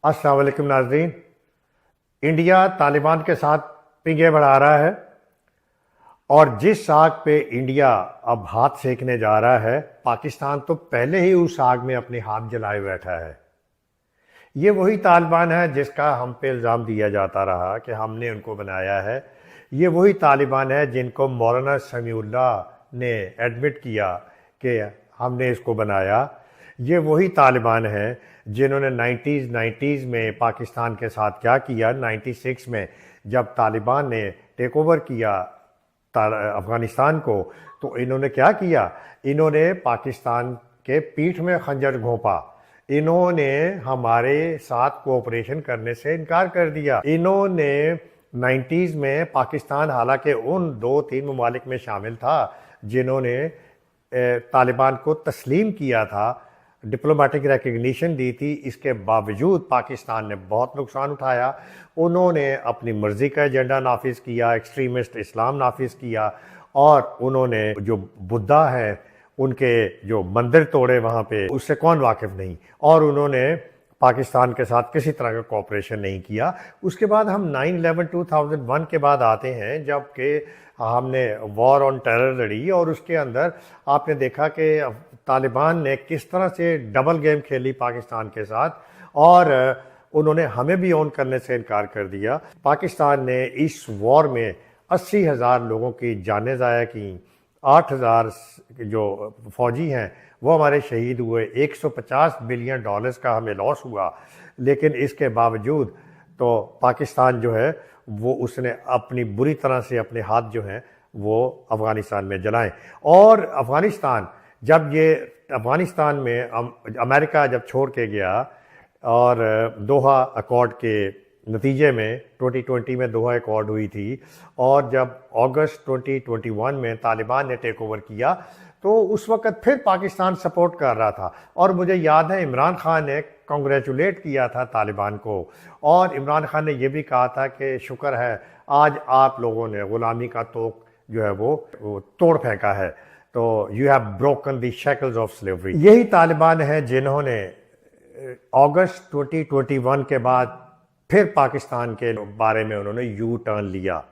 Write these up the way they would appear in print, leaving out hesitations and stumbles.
अस्सलाम वालेकुम नाज़रीन। इंडिया तालिबान के साथ पिंगे बढ़ा रहा है और जिस आग पे इंडिया अब हाथ सेकने जा रहा है, पाकिस्तान तो पहले ही उस आग में अपने हाथ जलाए बैठा है। ये वही तालिबान है जिसका हम पे इल्ज़ाम दिया जाता रहा कि हमने उनको बनाया है। ये वही तालिबान है जिनको मौलाना समीउल्लाह ने एडमिट किया कि हमने इसको बनाया। ये वही तालिबान है जिन्होंने 90s में पाकिस्तान के साथ क्या किया। 96 में जब तालिबान ने टेक ओवर किया अफ़गानिस्तान को, तो इन्होंने क्या किया, इन्होंने पाकिस्तान के पीठ में खंजर घोंपा। इन्होंने हमारे साथ कोऑपरेशन करने से इनकार कर दिया। इन्होंने 90s में पाकिस्तान हालांकि उन 2-3 ममालिक में शामिल था जिन्होंने तालिबान को तस्लीम किया था, डिप्लोमेटिक रिकग्निशन दी थी, इसके बावजूद पाकिस्तान ने बहुत नुकसान उठाया। उन्होंने अपनी मर्ज़ी का एजेंडा नाफिज किया, एक्सट्रीमिस्ट इस्लाम नाफिज किया और उन्होंने जो बुद्धा है उनके जो मंदिर तोड़े वहाँ पे, उससे कौन वाकिफ़ नहीं। और उन्होंने पाकिस्तान के साथ किसी तरह का कोऑपरेशन नहीं किया। उसके बाद हम 9/11/2001 के बाद आते हैं जबकि हमने वॉर ऑन टेरर लड़ी और उसके अंदर आपने देखा कि तालिबान ने किस तरह से डबल गेम खेली पाकिस्तान के साथ और उन्होंने हमें भी ऑन करने से इनकार कर दिया। पाकिस्तान ने इस वॉर में 80,000 लोगों की जानें ज़ाया की, 8,000 जो फौजी हैं वो हमारे शहीद हुए, $150 बिलियन का हमें लॉस हुआ। लेकिन इसके बावजूद तो पाकिस्तान जो है वो उसने अपनी बुरी तरह से अपने हाथ जो हैं वो अफ़गानिस्तान में जलाएं। और अफ़गानिस्तान में अमेरिका जब छोड़ के गया और दोहा अकॉर्ड के नतीजे में 2020 में दोहा अकॉर्ड हुई थी और जब अगस्त 2021 में तालिबान ने टेक ओवर किया तो उस वक़्त फिर पाकिस्तान सपोर्ट कर रहा था। और मुझे याद है इमरान खान ने कॉन्ग्रेचुलेट किया था तालिबान को और इमरान खान ने यह भी कहा था कि शुक्र है आज आप लोगों ने ग़ुलामी का तोक जो है वो तोड़ फेंका है, तो you have broken the shackles of slavery. यही तालिबान है जिन्होंने अगस्त 2021 के बाद फिर पाकिस्तान के बारे में उन्होंने यू टर्न लिया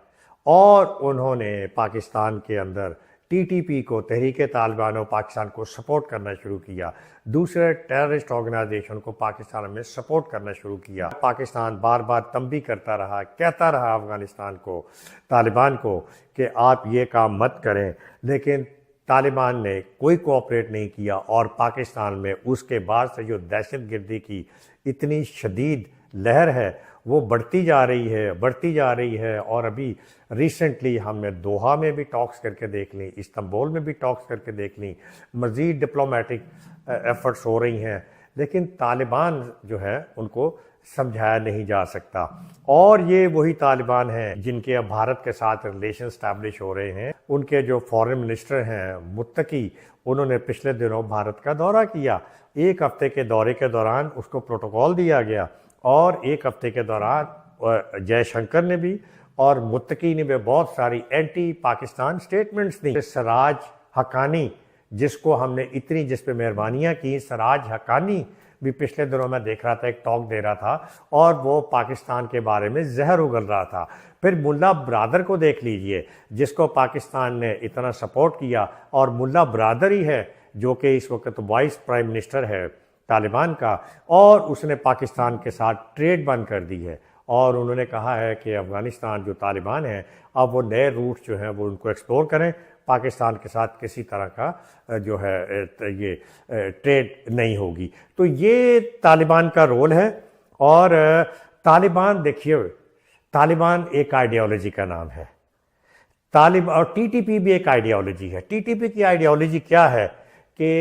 और उन्होंने पाकिस्तान के अंदर TTP को, तहरीक तालिबान और पाकिस्तान को सपोर्ट करना शुरू किया। दूसरे टेररिस्ट ऑर्गेनाइजेशन को पाकिस्तान में सपोर्ट करना शुरू किया। पाकिस्तान बार बार तंबी करता रहा, कहता रहा अफ़गानिस्तान को, तालिबान को कि आप ये काम मत करें, लेकिन तालिबान ने कोई कोऑपरेट नहीं किया और पाकिस्तान में उसके बाद से जो दहशतगर्दी की इतनी शदीद लहर है वो बढ़ती जा रही है। और अभी रिसेंटली हमने दोहा में भी टॉक्स करके देख ली, इस्तांबुल में भी टॉक्स करके देख ली, मज़ीद डिप्लोमेटिक एफर्ट्स हो रही हैं, लेकिन तालिबान जो है उनको समझाया नहीं जा सकता। और ये वही तालिबान हैं जिनके अब भारत के साथ रिलेशन स्टैब्लिश हो रहे हैं। उनके जो फॉरेन मिनिस्टर हैं मुत्तकी, उन्होंने पिछले दिनों भारत का दौरा किया। 1 हफ्ते के दौरे के दौरान उसको प्रोटोकॉल दिया गया और 1 हफ्ते के दौरान जयशंकर ने भी और मुत्तकी ने भी बहुत सारी एंटी पाकिस्तान स्टेटमेंट्स दी। सराज हक्कानी जिसको हमने जिस पे मेहरबानियाँ की, सराज हक्कानी भी पिछले दिनों में देख रहा था, एक टॉक दे रहा था और वो पाकिस्तान के बारे में जहर उगल रहा था। फिर मुल्ला ब्रादर को देख लीजिए जिसको पाकिस्तान ने इतना सपोर्ट किया और मुल्ला ब्रादर ही है जो कि इस वक्त वाइस प्राइम मिनिस्टर है तालिबान का, और उसने पाकिस्तान के साथ ट्रेड बंद कर दी है और उन्होंने कहा है कि अफ़गानिस्तान जो तालिबान है अब वो नए रूट जो हैं वो उनको एक्सप्लोर करें, पाकिस्तान के साथ किसी तरह का जो है ये ट्रेड नहीं होगी। तो ये तालिबान का रोल है। और तालिबान देखिए, तालिबान एक आइडियोलॉजी का नाम है, और TTP भी एक आइडियोलॉजी है। TTP की आइडियोलॉजी क्या है कि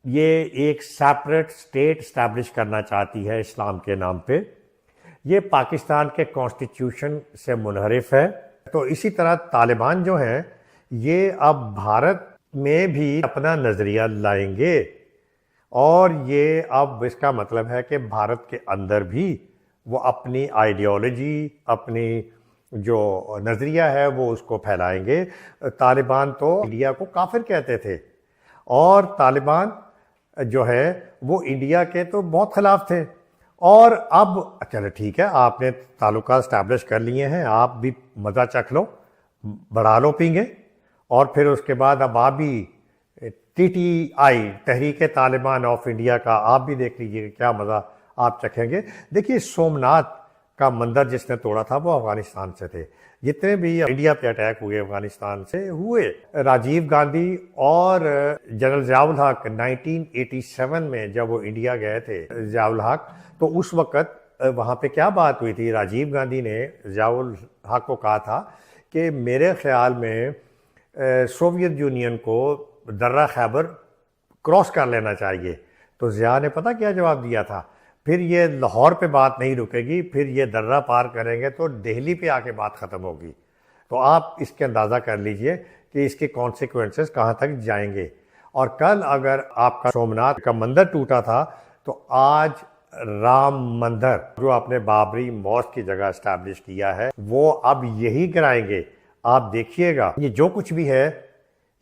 ये एक सेपरेट स्टेट इस्टेब्लिश करना चाहती है इस्लाम के नाम पे। ये पाकिस्तान के कॉन्स्टिट्यूशन से मुनहरिफ है। तो इसी तरह तालिबान जो हैं ये अब भारत में भी अपना नज़रिया लाएंगे और ये अब इसका मतलब है कि भारत के अंदर भी वो अपनी आइडियोलॉजी, अपनी जो नज़रिया है वो उसको फैलाएंगे। तालिबान तो इंडिया को काफिर कहते थे और तालिबान जो है वो इंडिया के तो बहुत खिलाफ थे और अब चलो ठीक है, आपने ताल्लुकात इस्टेब्लिश कर लिए हैं, आप भी मज़ा चख लो, बढ़ा लो पींगे, और फिर उसके बाद अब आप भी TTI Tehreek Taliban of India का आप भी देख लीजिए क्या मज़ा आप चखेंगे। देखिए, सोमनाथ का मंदिर जिसने तोड़ा था वो अफगानिस्तान से थे। जितने भी इंडिया पे अटैक हुए अफगानिस्तान से हुए, राजीव गांधी और जनरल ज़ियाउल हक 1987 में जब वो इंडिया गए थे, ज़ियाउल हक, तो उस वक़्त वहाँ पे क्या बात हुई थी, राजीव गांधी ने ज़ियाउल हक को कहा था कि मेरे ख्याल में सोवियत यूनियन को दर्रा खैबर क्रॉस कर लेना चाहिए। तो ज़िया ने पता क्या जवाब दिया था, फिर ये लाहौर पे बात नहीं रुकेगी, फिर ये दर्रा पार करेंगे तो दिल्ली पे आके बात ख़त्म होगी। तो आप इसके अंदाज़ा कर लीजिए कि इसके कॉन्सिक्वेंसेस कहाँ तक जाएंगे। और कल अगर आपका सोमनाथ का मंदिर टूटा था, तो आज राम मंदिर जो आपने बाबरी मॉस्क की जगह इस्टेब्लिश किया है, वो अब यही कराएंगे। आप देखिएगा, ये जो कुछ भी है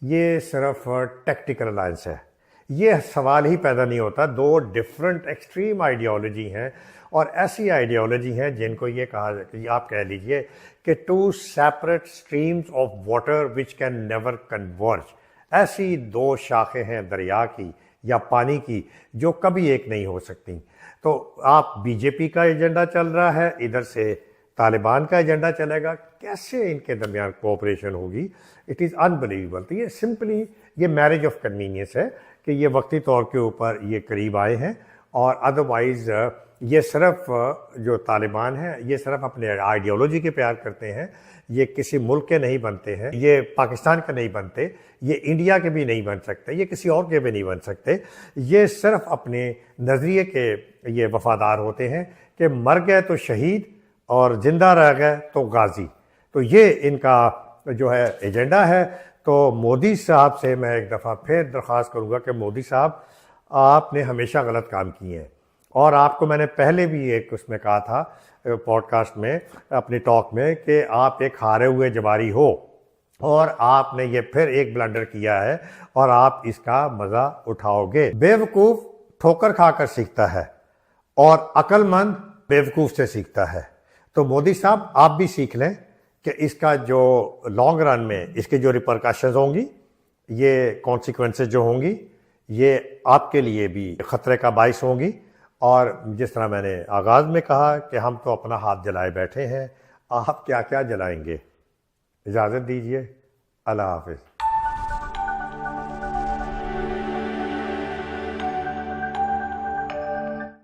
ये सिर्फ टेक्टिकल अलायंस है। ये सवाल ही पैदा नहीं होता। दो डिफरेंट एक्सट्रीम आइडियोलॉजी हैं, और ऐसी आइडियोलॉजी हैं जिनको ये कहा, आप कह लीजिए कि two separate streams of water which can never converge. ऐसी दो शाखें हैं दरिया की या पानी की जो कभी एक नहीं हो सकती। तो आप बीजेपी का एजेंडा चल रहा है, इधर से तालिबान का एजेंडा चलेगा, कैसे इनके दरमियान कोऑपरेशन होगी? It is unbelievable. तो ये सिंपली ये मैरिज ऑफ कन्वीनियंस है कि ये वक्ती तौर के ऊपर ये करीब आए हैं, और अदरवाइज़ ये सिर्फ जो तालिबान है ये सिर्फ अपने आइडियोलॉजी के प्यार करते हैं। ये किसी मुल्क के नहीं बनते हैं, ये पाकिस्तान के नहीं बनते, ये इंडिया के भी नहीं बन सकते, ये किसी और के भी नहीं बन सकते। ये सिर्फ अपने नज़रिए के ये वफादार होते हैं कि मर गए तो शहीद और ज़िंदा रह गए तो गाजी। तो ये इनका जो है एजेंडा है। तो मोदी साहब से मैं एक दफ़ा फिर दरख्वास्त करूँगा कि मोदी साहब, आपने हमेशा गलत काम किए हैं, और आपको मैंने पहले भी एक उसमें कहा था पॉडकास्ट में, अपनी टॉक में, कि आप एक हारे हुए जवारी हो, और आपने ये फिर एक ब्लंडर किया है और आप इसका मज़ा उठाओगे। बेवकूफ़ ठोकर खाकर सीखता है और अक्लमंद बेवकूफ़ से सीखता है। तो मोदी साहब, आप भी सीख लें कि इसका जो लॉन्ग रन में इसके जो रिपरकशंस होंगी, ये कॉन्सिक्वेंसेस जो होंगी, ये आपके लिए भी ख़तरे का बाइस होंगी। और जिस तरह मैंने आगाज़ में कहा कि हम तो अपना हाथ जलाए बैठे हैं, आप क्या क्या जलाएंगे? इजाज़त दीजिए। अल्लाह हाफ़िज़।